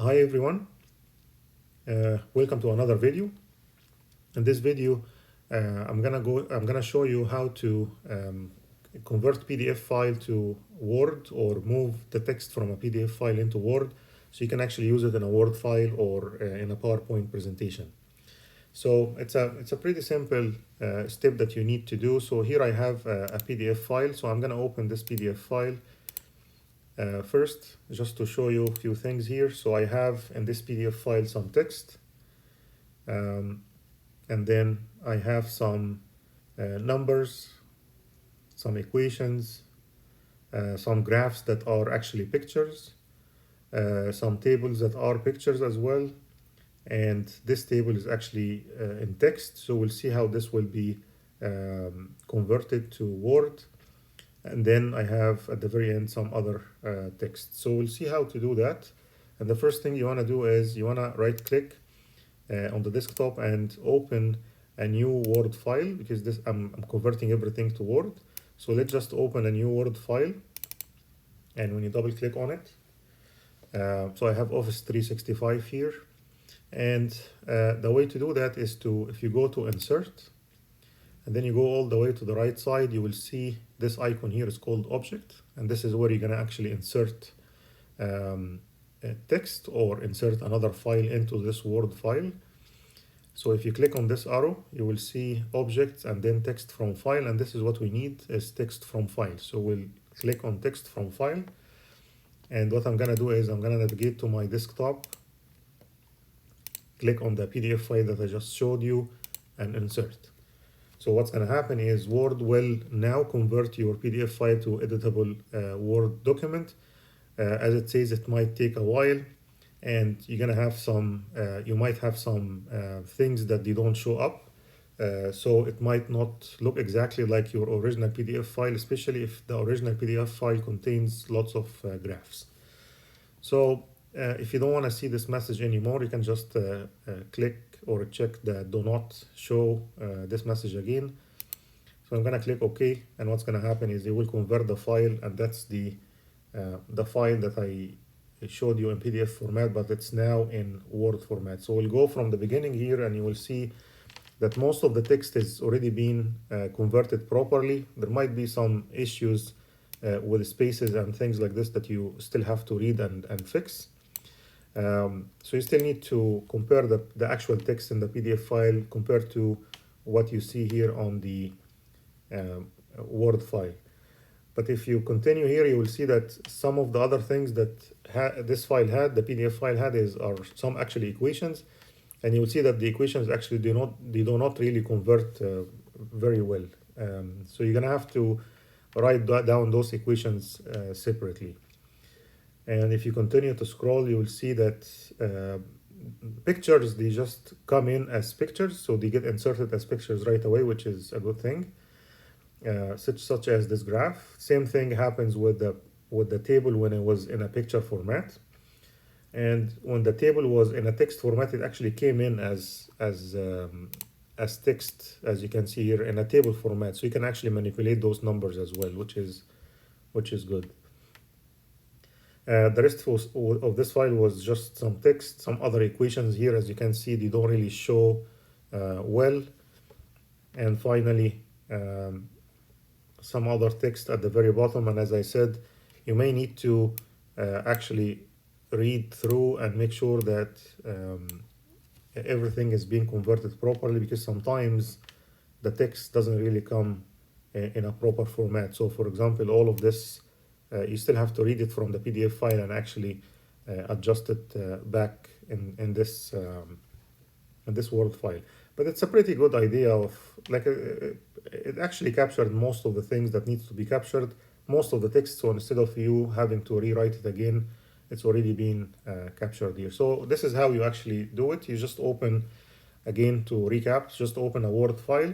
Hi everyone, welcome to another video. In this video, I'm gonna show you how to convert PDF file to Word or move the text from a PDF file into Word, so you can actually use it in a Word file or in a PowerPoint presentation. So it's a pretty simple step that you need to do. So here I have a PDF file, so I'm gonna open this PDF file. First, just to show you a few things here. So I have in this PDF file some text, and then I have some numbers, some equations, some graphs that are actually pictures, some tables that are pictures as well, and this table is actually in text. So we'll see how this will be converted to Word. And then I have at the very end some other text. So we'll see how to do that. And the first thing you want to do is you want to right click on the desktop and open a new Word file, because this I'm converting everything to Word. So let's just open a new Word file, and when you double click on it, so I have Office 365 here, and the way to do that is to, if you go to Insert, and then you go all the way to the right side, you will see this icon here is called Object, and this is where you're gonna actually insert text or insert another file into this Word file. So if you click on this arrow, you will see Objects and then Text from File, and this is what we need, is Text from File. So we'll click on Text from File, and what I'm gonna do is I'm gonna navigate to my desktop, click on the PDF file that I just showed you, and insert. So what's going to happen is Word will now convert your PDF file to editable Word document. As it says, it might take a while, and you're going to have some, you might have some things that they don't show up. So it might not look exactly like your original PDF file, especially if the original PDF file contains lots of graphs. So if you don't want to see this message anymore, you can just click or check the do not show this message again. So I'm going to click OK, and what's going to happen is it will convert the file, and that's the file that I showed you in PDF format, but it's now in Word format. So we'll go from the beginning here, and you will see that most of the text is already been converted properly. There might be some issues with spaces and things like this that you still have to read and fix. So you still need to compare the actual text in the PDF file compared to what you see here on the Word file. But if you continue here, you will see that some of the other things that this file had, the PDF file had, are some actually equations, and you will see that the equations actually do not really convert very well. So you're gonna have to write down those equations separately. And if you continue to scroll, you will see that pictures, they just come in as pictures, so they get inserted as pictures right away, which is a good thing. Such as this graph. Same thing happens with the table when it was in a picture format, and when the table was in a text format, it actually came in as text, as you can see here, in a table format. So you can actually manipulate those numbers as well, which is good. The rest of this file was just some text, some other equations here. As you can see, they don't really show well. And finally, some other text at the very bottom. And as I said, you may need to actually read through and make sure that everything is being converted properly, because sometimes the text doesn't really come in a proper format. So for example, all of this, you still have to read it from the PDF file and actually adjust it back in this Word file. But it's a pretty good idea of, like, it actually captured most of the things that needs to be captured, most of the text. So instead of you having to rewrite it again, it's already been captured here. So this is how you actually do it. You just open, again, to recap, just open a Word file,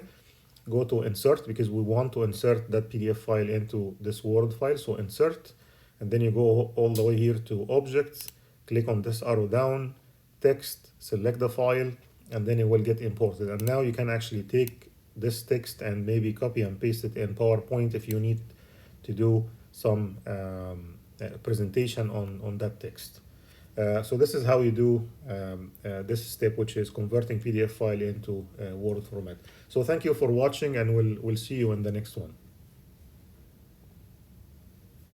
go to Insert, because we want to insert that PDF file into this Word file. So Insert, and then you go all the way here to Objects, click on this arrow down, Text, select the file, and then it will get imported. And now you can actually take this text and maybe copy and paste it in PowerPoint if you need to do some presentation on that text. So this is how you do this step, which is converting PDF file into Word format. So thank you for watching, and we'll see you in the next one.